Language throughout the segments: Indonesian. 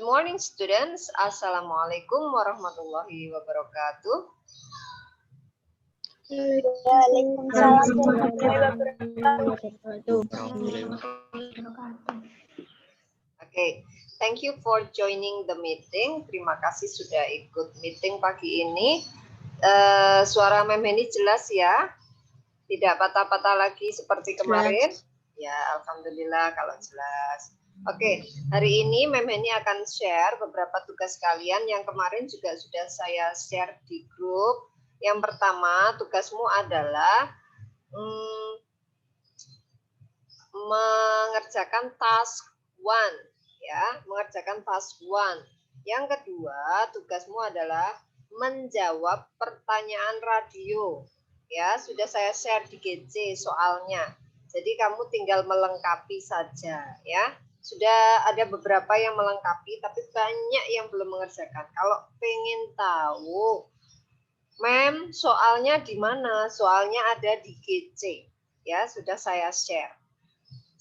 Good morning students. Assalamualaikum warahmatullahi wabarakatuh. Waalaikumsalam warahmatullahi wabarakatuh. Oke, thank you for joining the meeting. Terima kasih sudah ikut meeting pagi ini. Suara Mem Heni jelas ya? Tidak patah-patah lagi seperti kemarin? Ya, alhamdulillah kalau jelas. Oke, hari ini Mem Heni akan share beberapa tugas kalian yang kemarin juga sudah saya share di grup. Yang pertama, tugasmu adalah mengerjakan task 1, ya, mengerjakan task 1. Yang kedua, tugasmu adalah menjawab pertanyaan radio. Ya, sudah saya share di GC soalnya. Jadi kamu tinggal melengkapi saja, ya. Sudah ada beberapa yang melengkapi, tapi banyak yang belum mengerjakan. Kalau pengen tahu, Mem, soalnya di mana? Soalnya ada di GC. Ya, sudah saya share.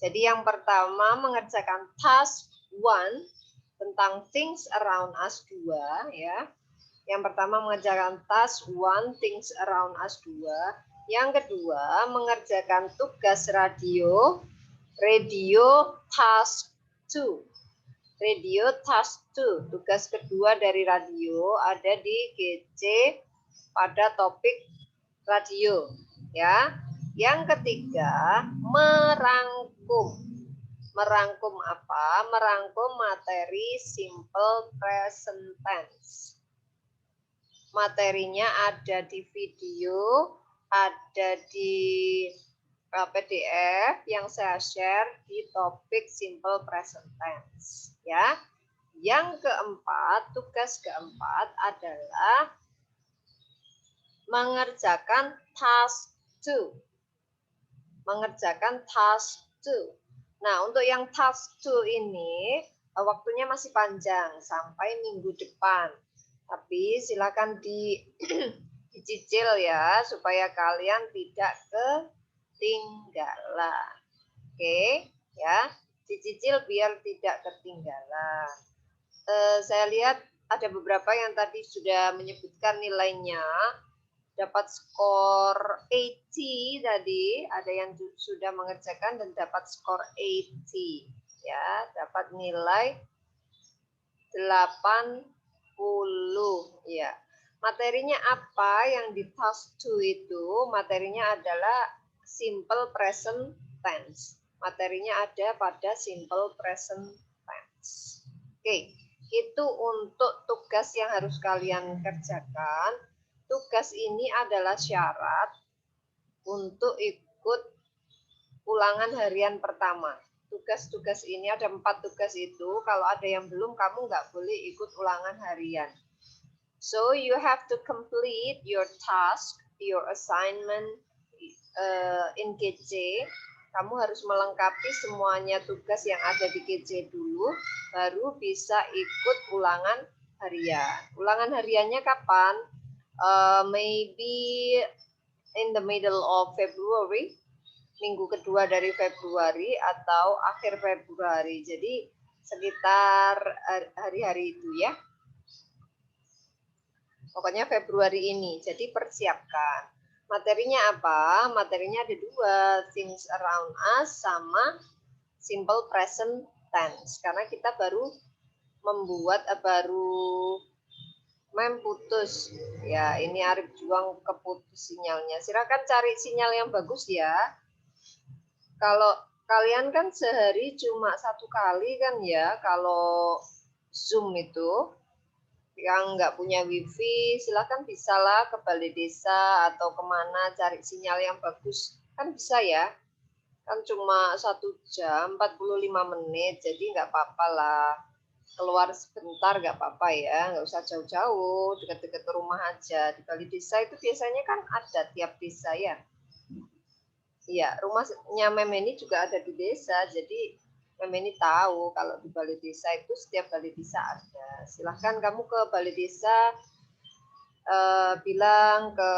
Jadi yang pertama mengerjakan task 1 tentang things around us 2, ya. Yang pertama mengerjakan task 1 things around us 2. Yang kedua mengerjakan tugas radio task 2. Radio task 2, tugas kedua dari radio ada di GC pada topik radio, ya. Yang ketiga, merangkum. Merangkum apa? Merangkum materi simple present tense. Materinya ada di video, ada di PDF yang saya share di topik simple present tense, ya. Yang keempat, tugas keempat adalah mengerjakan task 2. Mengerjakan task 2. Nah, untuk yang task 2 ini waktunya masih panjang sampai minggu depan. Tapi silakan dicicil ya supaya kalian tidak ketinggalan. Oke, ya. Dicicil biar tidak ketinggalan. Saya lihat ada beberapa yang tadi sudah menyebutkan nilainya. Dapat skor 80 tadi, ada yang sudah mengerjakan dan dapat skor 80, ya, dapat nilai 80, ya. Materinya apa yang di task 2 itu? Materinya adalah simple present tense. Materinya ada pada simple present tense. Oke, itu untuk tugas yang harus kalian kerjakan. Tugas ini adalah syarat untuk ikut ulangan harian pertama. Tugas-tugas ini ada 4 tugas itu. Kalau ada yang belum, kamu nggak boleh ikut ulangan harian. So you have to complete your task, your assignment in GC. Kamu harus melengkapi semuanya tugas yang ada di GC dulu, baru bisa ikut ulangan harian. Ulangan hariannya kapan? Maybe in the middle of February, minggu kedua dari Februari atau akhir Februari. Jadi sekitar hari-hari itu ya. Pokoknya Februari ini. Jadi persiapkan. Materinya apa? Materinya ada 2, things around us sama simple present tense. Karena kita baru membuat Mem putus. Ya, ini Arif Juang keputus sinyalnya. Silakan cari sinyal yang bagus ya. Kalau kalian kan sehari cuma 1 kali kan ya, kalau Zoom itu. Yang nggak punya wifi, silakan bisalah ke balai desa atau kemana cari sinyal yang bagus. Kan bisa ya. Kan cuma 1 jam, 45 menit, jadi nggak apa-apa lah. Keluar sebentar nggak apa-apa ya, nggak usah jauh-jauh, dekat-dekat rumah aja. Di balai desa itu biasanya kan ada tiap desa ya. Iya, rumahnya Mem Heni juga ada di desa, jadi Mem Heni tahu kalau di balai desa itu setiap balai desa ada. Silahkan kamu ke balai desa, bilang ke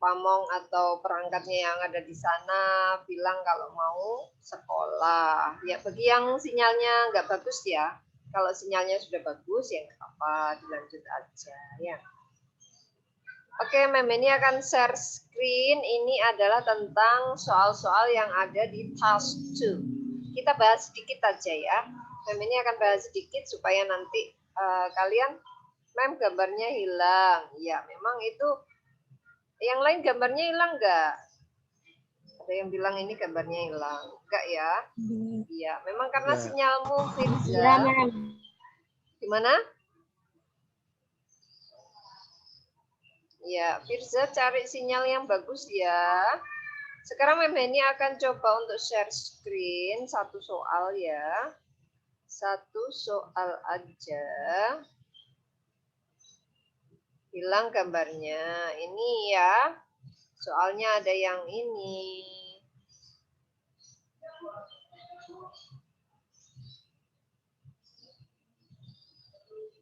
pamong atau perangkatnya yang ada di sana, bilang kalau mau sekolah. Ya, bagi yang sinyalnya nggak bagus ya, Kalau sinyalnya sudah bagus ya nggak apa-apa, dilanjut aja ya. Oke, Mem ini akan share screen. Ini adalah tentang soal-soal yang ada di task 2. Kita bahas sedikit aja ya. Mem ini akan bahas sedikit supaya nanti kalian, Mem gambarnya hilang. Ya, memang itu. Yang lain gambarnya hilang nggak? Ada yang bilang ini gambarnya hilang. Enggak ya? Iya, memang karena sinyalmu, Firza. Gimana? Ya, Firza cari sinyal yang bagus ya. Sekarang Mem Heni akan coba untuk share screen satu soal ya. Satu soal aja. Hilang gambarnya. Ini ya. Soalnya ada yang ini.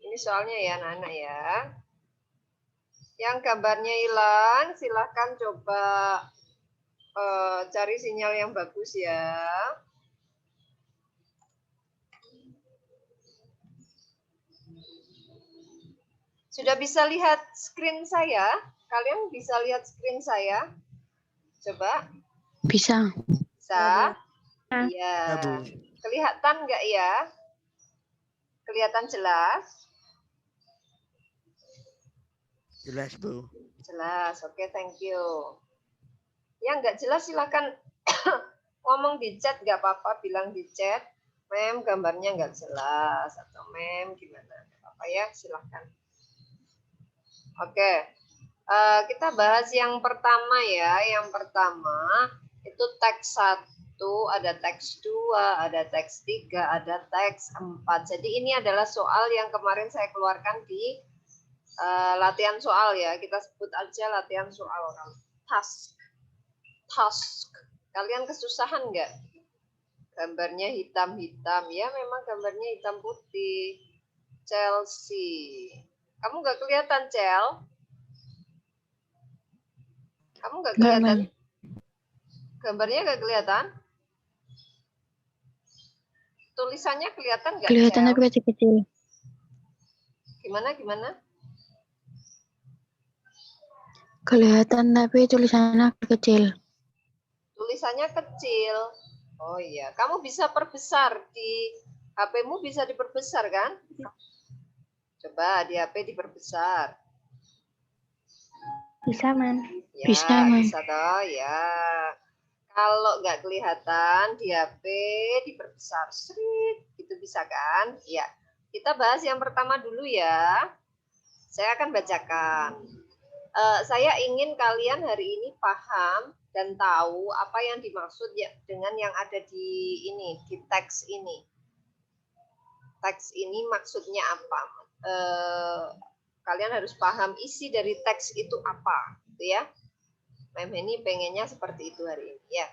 Ini soalnya ya anak-anak ya. Yang gambarnya hilang, silahkan coba cari sinyal yang bagus ya. Sudah bisa lihat screen saya? Kalian bisa lihat screen saya? Coba. Bisa. Bisa? Ya, Iya. Bu. Kelihatan nggak ya? Kelihatan jelas? Jelas, Bu. Jelas. Oke, thank you. Yang nggak jelas silakan ngomong di chat, nggak apa-apa, bilang di chat. Mem, gambarnya nggak jelas. Atau Mem, gimana? Nggak apa-apa ya, silahkan. Oke. Kita bahas yang pertama ya. Yang pertama itu teks 1, ada teks 2, ada teks 3, ada teks 4. Jadi ini adalah soal yang kemarin saya keluarkan di latihan soal ya. Kita sebut aja latihan soal. Task. Task. Kalian kesusahan nggak? Gambarnya hitam-hitam. Ya memang gambarnya hitam putih. Chelsea. Kamu nggak kelihatan, Cel? Kamu nggak kelihatan? Gambarnya nggak kelihatan? Tulisannya kelihatan nggak? Kelihatan Cel? tapi kecil-kecil. Gimana? Kelihatan tapi tulisannya kecil. Tulisannya kecil. Oh iya, kamu bisa perbesar di HP-mu, bisa diperbesar kan? Coba di HP diperbesar. bisa, Man. Ya, Bisa, Man. bisa toh ya. Kalau nggak kelihatan di HP diperbesar, srit, itu bisa kan? Ya. Kita bahas yang pertama dulu ya. Saya akan bacakan. Saya ingin kalian hari ini paham dan tahu apa yang dimaksud ya dengan yang ada di ini, di teks ini. Teks ini maksudnya apa? Kalian harus paham isi dari teks itu apa, gitu ya. Mem ini pengennya seperti itu hari ini ya.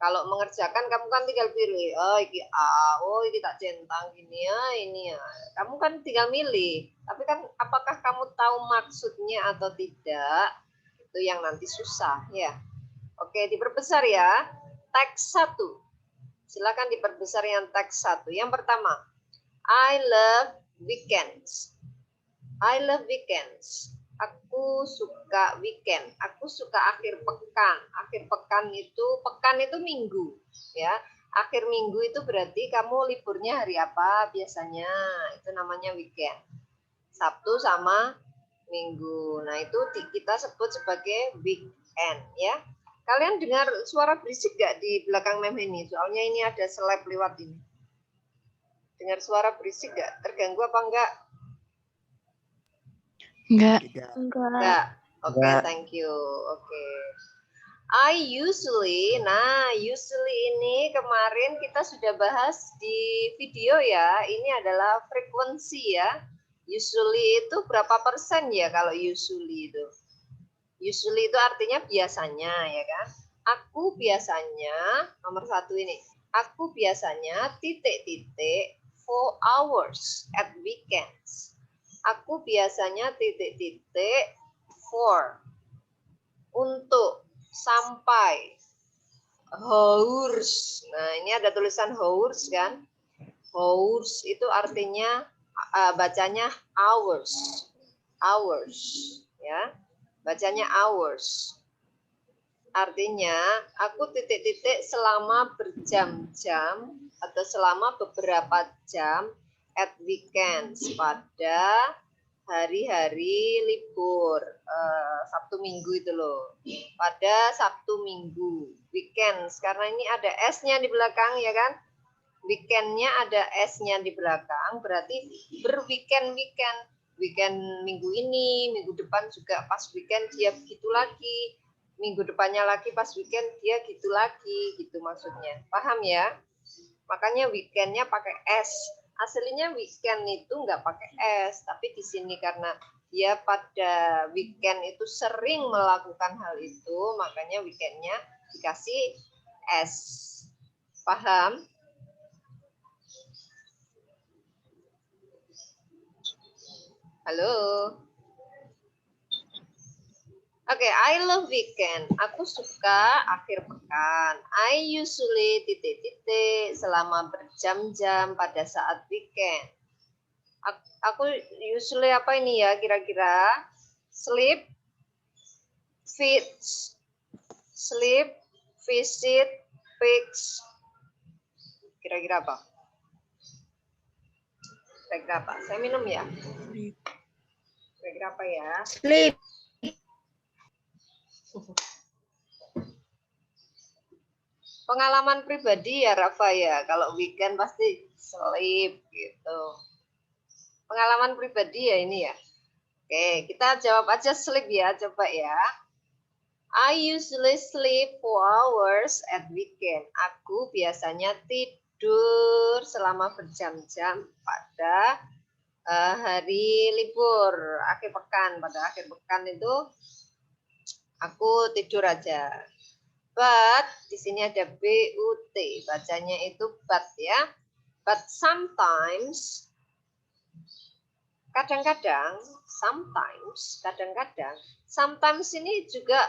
Kalau mengerjakan kamu kan tinggal pilih, oh ini A, oh ini tak centang gini ya, ini ya. Kamu kan tinggal milih. Tapi kan apakah kamu tahu maksudnya atau tidak? Itu yang nanti susah ya. Oke, diperbesar ya. Teks 1. Silakan diperbesar yang teks 1. Yang pertama, I love weekends. I love weekends. Aku suka weekend. Aku suka akhir pekan. Akhir pekan itu minggu, ya. Akhir minggu itu berarti kamu liburnya hari apa biasanya? Itu namanya weekend. Sabtu sama Minggu. Nah, itu kita sebut sebagai weekend, ya. Kalian dengar suara berisik nggak di belakang Mem ini? Soalnya ini ada seleb lewat ini. Dengar suara berisik nggak? Terganggu apa enggak? Enggak. Enggak. Oke, thank you. Oke. Usually ini kemarin kita sudah bahas di video ya. Ini adalah frekuensi ya. Usually itu berapa persen ya kalau usually itu? Usually itu artinya biasanya ya kan. Aku biasanya, nomor 1 ini. Aku biasanya titik-titik 4 hours at weekends. Aku biasanya titik-titik 4 untuk sampai hours. Nah, ini ada tulisan hours kan? Hours itu artinya bacanya hours. Hours, ya. Bacanya hours. Artinya aku titik-titik selama berjam-jam atau selama beberapa jam at weekends pada hari-hari libur Sabtu Minggu itu loh. Pada Sabtu Minggu weekends karena ini ada S-nya di belakang ya kan. Weekendnya ada S-nya di belakang berarti berweekend minggu ini, minggu depan juga pas weekend dia begitu lagi. Minggu depannya lagi pas weekend dia gitu lagi, gitu maksudnya. Paham ya? Makanya weekendnya pakai S. Aslinya weekend itu nggak pakai S, tapi di sini karena dia pada weekend itu sering melakukan hal itu, makanya weekendnya dikasih S. Paham? Halo? Oke, I love weekend. Aku suka akhir pekan. I usually titik-titik selama berjam-jam pada saat weekend. Aku usually apa ini ya kira-kira? Sleep, visit, fix. Kira-kira apa? Kira-kira apa? Saya minum ya. Kira-kira apa ya? Sleep. Pengalaman pribadi ya Rafa ya, kalau weekend pasti sleep gitu. Pengalaman pribadi ya ini ya. Oke, kita jawab aja sleep ya, coba ya. I usually sleep 4 hours at weekend. Aku biasanya tidur selama berjam-jam pada hari libur, akhir pekan. Pada akhir pekan itu aku tidur aja. But di sini ada but, bacanya itu but ya. But sometimes, kadang-kadang, sometimes ini juga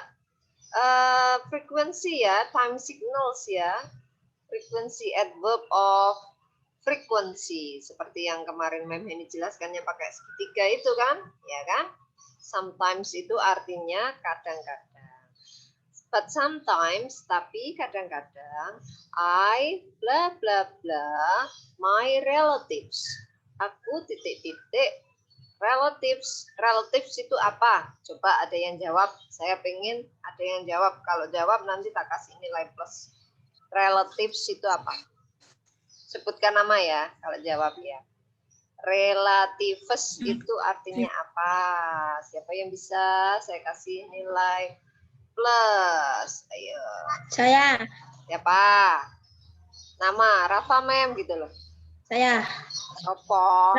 frekuensi ya, time signals ya. Frekuensi adverb of frequency seperti yang kemarin Mem ini jelaskan yang pakai segitiga itu kan, ya kan? Sometimes itu artinya kadang-kadang. But sometimes, tapi kadang-kadang, I bla bla bla my relatives. Aku titik-titik relatives itu apa? Coba ada yang jawab. Saya pengen ada yang jawab. Kalau jawab nanti tak kasih nilai plus. Relatives itu apa? Sebutkan nama ya kalau jawab ya. Relatives itu artinya apa? Siapa yang bisa saya kasih nilai plus? Ayo. Saya. Siapa? Nama Rafa Mem gitu loh. Saya. Sopo?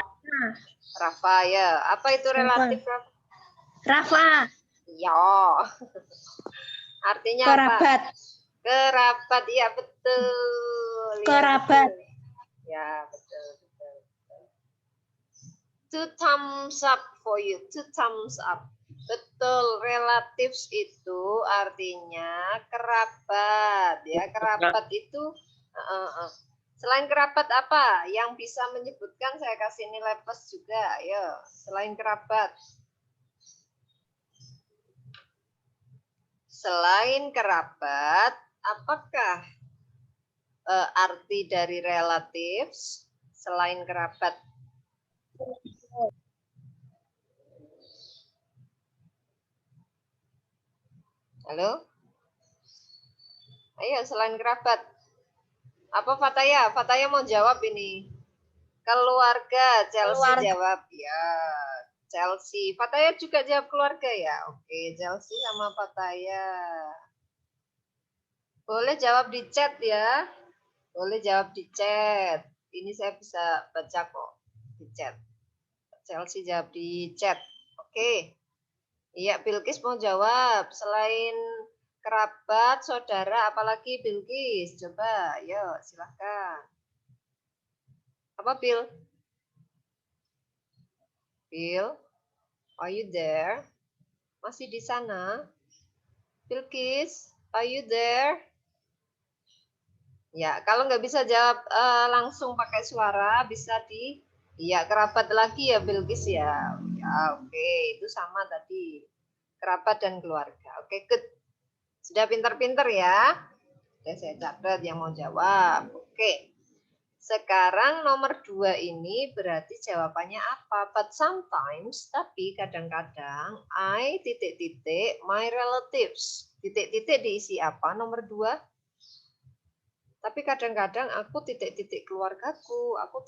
Rafa ya. Apa itu relatif Rafa? Rafa. Ya. Artinya Kerabat. apa? Kerabat. Ya betul. Kerabat. Ya betul. Two thumbs up for you. Two thumbs up. Betul, relatives itu artinya kerabat ya. Kerabat itu selain kerabat apa? Yang bisa menyebutkan saya kasih nilai plus juga. Ayo, selain kerabat. Selain kerabat, apakah arti dari relatives selain kerabat? Halo? Ayo, selain kerabat. Apa Fataya? Fataya mau jawab ini. Keluarga, Chelsea jawab. Ya, Chelsea. Fataya juga jawab keluarga ya? Oke, Chelsea sama Fataya. Boleh jawab di chat ya. Boleh jawab di chat. Ini saya bisa baca kok di chat. Chelsea jawab di chat. Oke. Iya, Bilkis mau jawab. Selain kerabat, saudara, apalagi Bilkis? Coba, yuk silahkan. Apa, Bill? Bill, are you there? Masih di sana? Bilkis, are you there? Ya, kalau nggak bisa jawab langsung pakai suara, bisa ya kerabat lagi ya Bilqis ya. Ya, oke, itu sama tadi. Kerabat dan keluarga. Oke, good. Sudah pintar-pintar ya. Ya, saya catat yang mau jawab. Oke. Sekarang nomor 2 ini berarti jawabannya apa? But sometimes, tapi kadang-kadang, I titik-titik my relatives. Titik-titik diisi apa nomor 2? Tapi kadang-kadang aku titik-titik keluargaku, aku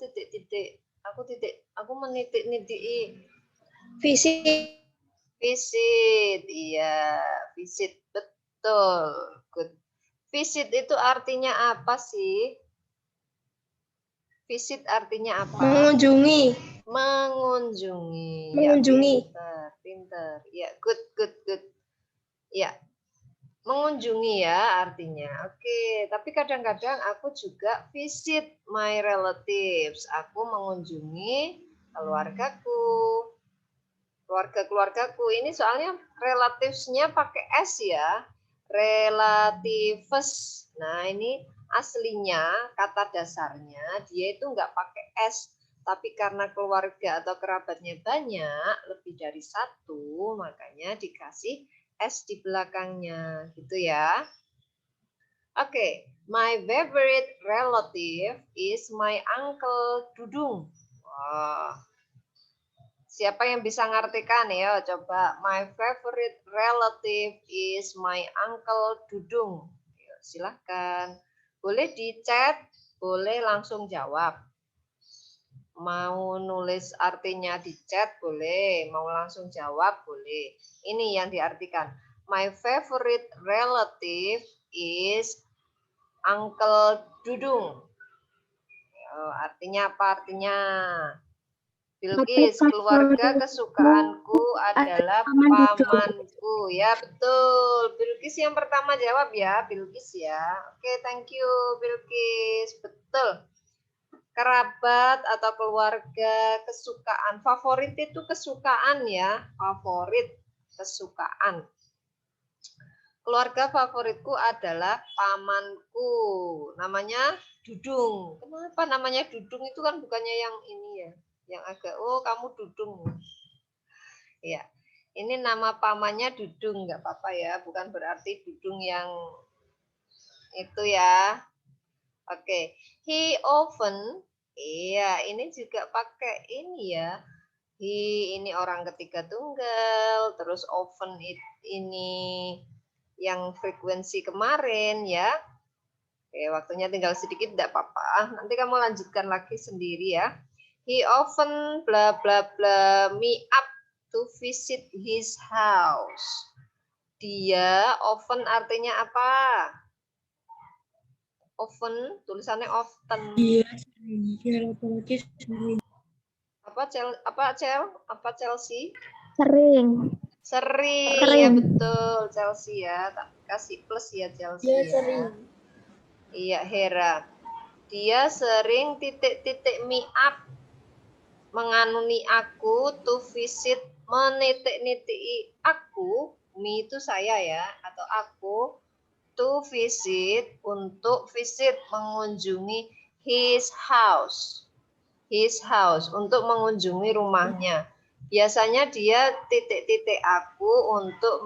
menitik-nitiki Visit. visit. Iya, visit betul. Good. Visit itu artinya apa sih? Visit artinya apa? Mengunjungi. Mengunjungi. Mengunjungi. Ya, pinter. Ya, good. Ya, mengunjungi ya artinya. Oke, tapi kadang-kadang aku juga visit my relatives. Aku mengunjungi keluargaku. Keluarga-keluargaku ini soalnya relativesnya pakai S ya. Relatives. Nah, ini aslinya kata dasarnya dia itu nggak pakai S. Tapi karena keluarga atau kerabatnya banyak, lebih dari satu, makanya dikasih S di belakangnya. Gitu ya. Oke, my favorite relative is my uncle Dudung. Wah, siapa yang bisa ngartikan ya? Coba, my favorite relative is my uncle Dudung. Yuk, silahkan. Boleh di chat, boleh langsung jawab. Mau nulis artinya di chat boleh, mau langsung jawab boleh. Ini yang diartikan. My favorite relative is Uncle Dudung. Artinya apa artinya? Bilqis, keluarga kesukaanku adalah pamanku. Ya, betul. Bilqis yang pertama jawab ya, Bilqis ya. Oke, thank you Bilqis. Betul. Kerabat atau keluarga kesukaan. Favorit itu kesukaan ya, favorit, kesukaan. Keluarga favoritku adalah pamanku. Namanya Dudung. Kenapa namanya Dudung itu kan bukannya yang ini ya. Yang agak, oh kamu Dudung. Ya, ini nama pamannya Dudung. Nggak apa-apa ya. Bukan berarti Dudung yang itu ya. Oke. He often. Iya, ini juga pakai ini ya. He ini orang ketiga tunggal. Terus often ini yang frekuensi kemarin ya. Oke, waktunya tinggal sedikit, tidak apa-apa. Nanti kamu lanjutkan lagi sendiri ya. He often bla bla bla me up to visit his house. Dia often artinya apa? Often, tulisannya often. Iya, sering. Apa Chelsea? Sering. Sering, ya betul Chelsea ya. Kasih plus ya Chelsea Dia ya. sering. Iya Hera. Dia sering titik-titik me up menganuni aku to visit menitik-nitiki aku, me itu saya ya atau aku to visit untuk visit mengunjungi his house. His house untuk mengunjungi rumahnya. Biasanya dia titik-titik aku untuk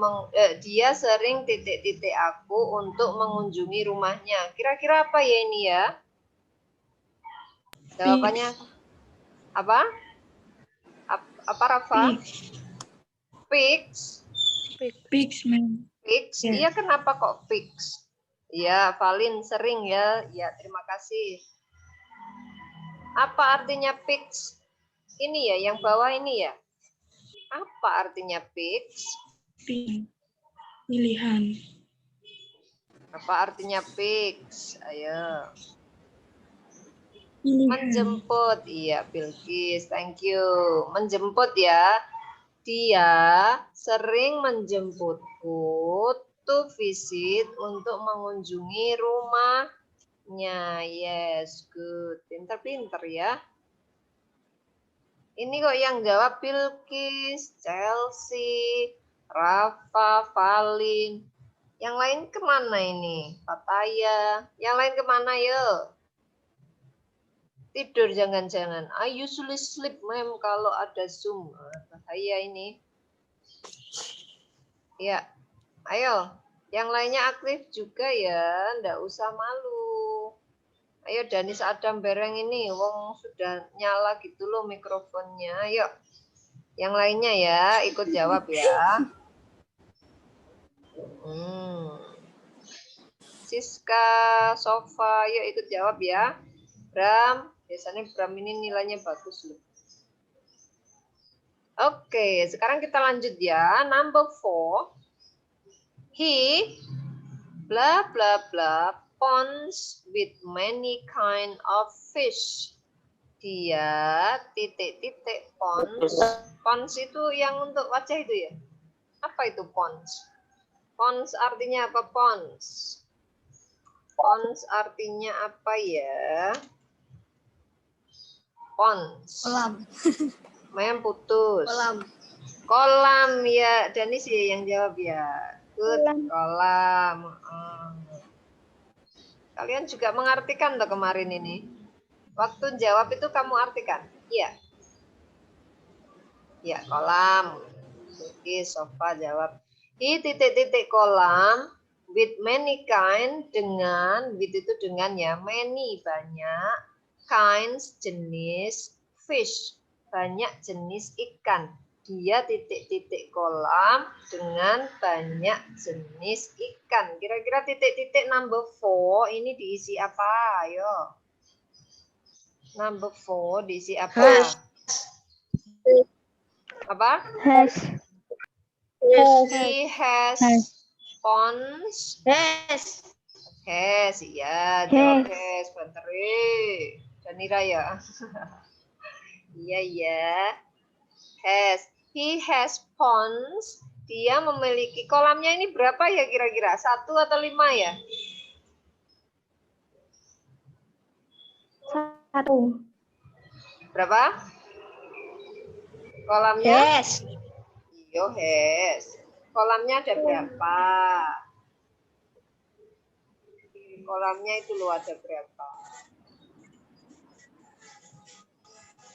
dia sering titik-titik aku untuk mengunjungi rumahnya. Kira-kira apa ya ini ya? Jawabannya apa? Apa Rafa? Fix. Fix, man. Fix. Ya. Iya, kenapa kok fix? Ya, Valin sering ya. Ya, terima kasih. Apa artinya fix? Ini ya, yang bawah ini ya. Apa artinya fix? Pilihan. Apa artinya fix? Ayo. Pilihan. Menjemput. Iya, Bilqis. Thank you. Menjemput ya. Dia sering menjemputku to visit untuk mengunjungi rumahnya. Yes, good. Pinter-pinter ya. Ini kok yang jawab Bilqis, Chelsea, Rafa, Valin. Yang lain kemana ini? Pataya. Yang lain kemana yuk? Tidur jangan-jangan. I usually sleep, ma'am, kalau ada Zoom. Bahaya ini. Ya, ayo. Yang lainnya aktif juga ya. Nggak usah malu. Ayo Danis Adam Bereng ini. Wong sudah nyala gitu loh mikrofonnya. Ayo. Yang lainnya ya, ikut jawab ya. Siska, Sofa, yuk ikut jawab ya. Bram, biasanya Bram ini nilainya bagus loh. Oke, sekarang kita lanjut ya. Number 4. He, blah, blah, blah, ponds with many kind of fish. Dia, titik-titik, ponds. Ponds itu yang untuk wajah itu ya? Apa itu ponds? Ponds artinya apa ponds? Ponds artinya apa ya? Ponds. Kolam. Mem putus. Kolam. Kolam ya, Danis ya yang jawab ya. Good, kolam. Kalian juga mengartikan tuh kemarin ini. Waktu jawab itu kamu artikan. Iya. Ya, kolam. Oke, Sofa jawab. Di titik-titik kolam with many kind, dengan with itu dengan ya, many banyak, kinds jenis, fish banyak jenis ikan. Dia titik-titik kolam dengan banyak jenis ikan. Kira-kira titik-titik number 4 ini diisi apa? Ayo. Number 4 diisi apa? Has. Apa? Has. He has ponds. Yes. Has, iya. Jawab has. Banteri. Danira ya. Iya, iya. Has. He has ponds. Dia memiliki kolamnya ini berapa ya kira-kira? 1 atau 5 ya? 1. Berapa? Kolamnya? Yes. Yo, has. Kolamnya ada berapa? Kolamnya itu loh ada berapa?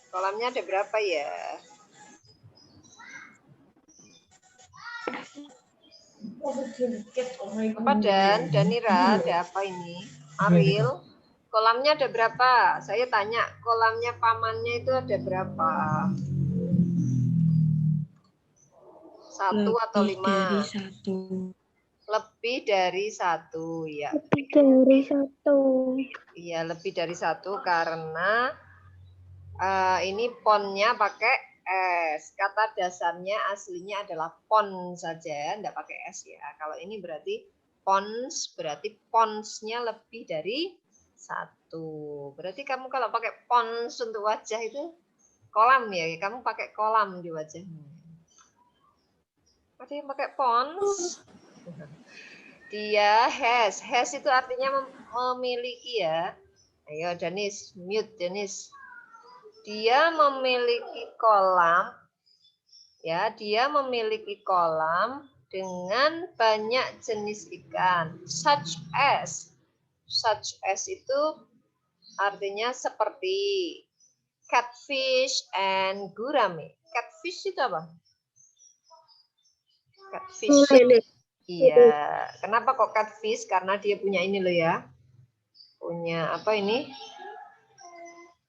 Kolamnya ada berapa ya? Apa Dan? Danira, ada apa ini? Ariel, kolamnya ada berapa? Saya tanya, kolamnya pamannya itu ada berapa? 1 atau 5? Lebih dari 1, ya. Lebih dari 1. Iya, lebih dari 1 karena ini ponnya pakai S. Kata dasarnya aslinya adalah pon saja, enggak pakai S ya. Kalau ini berarti pons, berarti ponsnya lebih dari 1. Berarti kamu kalau pakai pons untuk wajah itu kolam ya, kamu pakai kolam di wajahmu. Ada yang pakai pons? Dia has. Has itu artinya memiliki ya. Ayo Danis, mute Danis. Dia memiliki kolam. Ya, dia memiliki kolam dengan banyak jenis ikan. Such as. Such as itu artinya seperti catfish and gurame. Catfish itu apa? Catfish. Iya. Kenapa kok catfish? Karena dia punya ini loh ya. Punya apa ini?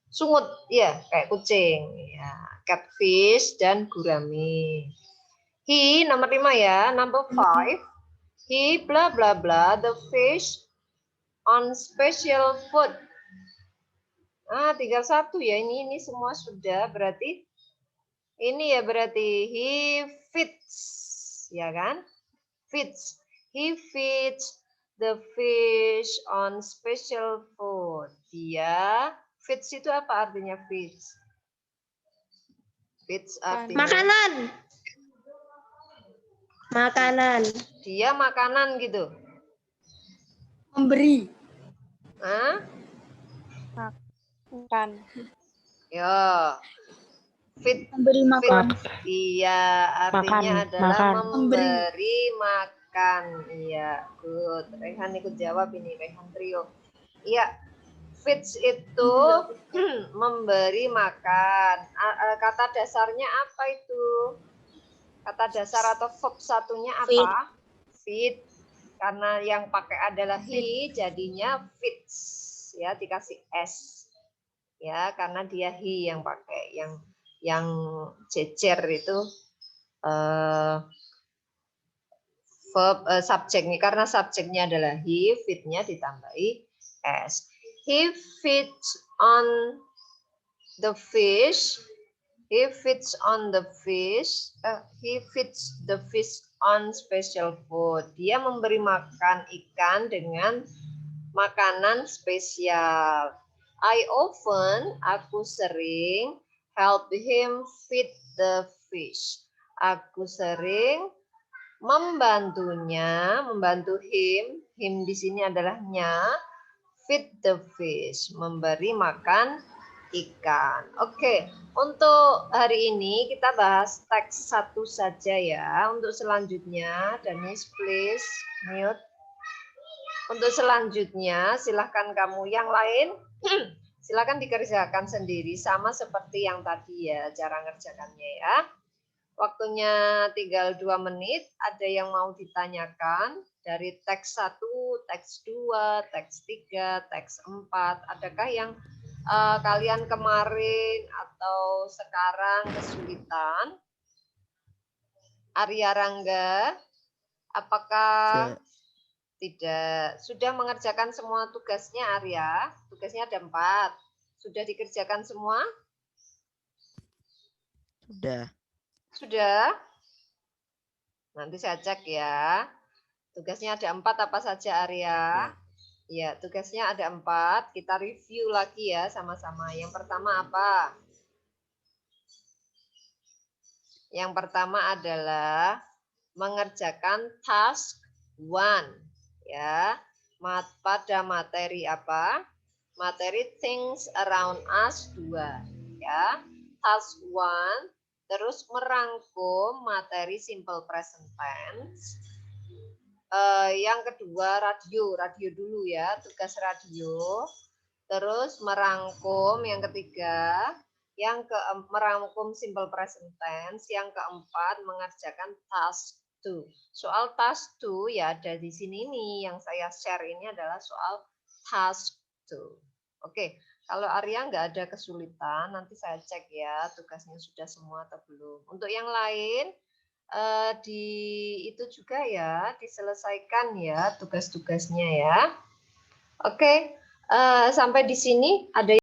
Sungut, ya kayak kucing. Ya, catfish dan gurame. He nomor 5 ya. Number 5. He bla bla bla the fish on special food. Tinggal 1 ya. Ini semua sudah berarti ini ya berarti he feeds, ya kan? Feeds. He feeds the fish on special food. Dia feeds itu apa artinya feeds? Feeds artinya Makanan. Makanan. dia makanan gitu. Memberi. Hah? Makan. Ya. Feed. Memberi makan. Iya, artinya adalah memberi makan. makan. Iya, good. Rehan ikut jawab ini, Rehan trio. Iya, feeds itu memberi makan. Kata dasarnya apa itu? Kata dasar atau verb satunya apa? Feed. Karena yang pakai adalah he, jadinya feeds. Ya, dikasih s. Ya, karena dia he yang pakai, yang jejer itu verb subjeknya, karena subjeknya adalah he, feed-nya ditambahi s. He feeds on the fish. He feeds on the fish. He feeds the fish on special food. Dia memberi makan ikan dengan makanan spesial. Aku sering help him feed the fish. Aku sering membantunya, membantu him di sini adalah nya, feed the fish, memberi makan ikan. Oke, untuk hari ini kita bahas teks satu saja ya. Untuk selanjutnya, Danis please mute. Untuk selanjutnya, silahkan kamu yang lain, silahkan dikerjakan sendiri sama seperti yang tadi ya, cara ngerjakannya ya. Waktunya tinggal 2 menit. Ada yang mau ditanyakan dari teks 1, teks 2, teks 3, teks 4. Adakah yang kalian kemarin atau sekarang kesulitan? Arya Rangga, apakah tidak? Sudah mengerjakan semua tugasnya Arya? Tugasnya ada 4. Sudah dikerjakan semua? Sudah. Sudah? Nanti saya cek ya. Tugasnya ada 4 apa saja Arya? Ya, tugasnya ada 4. Kita review lagi ya sama-sama. Yang pertama apa? Yang pertama adalah mengerjakan task 1 ya. Pada materi apa? Materi things around us 2 ya. Task 1 terus merangkum materi simple present tense. Yang kedua radio dulu ya, tugas radio. Terus merangkum yang ketiga, merangkum simple present tense, yang keempat mengerjakan task 2. Soal task 2 ya ada di sini nih, yang saya share ini adalah soal task 2. Oke, kalau Arya nggak ada kesulitan, nanti saya cek ya tugasnya sudah semua atau belum. Untuk yang lain itu juga ya diselesaikan ya tugas-tugasnya ya. Oke, sampai di sini ada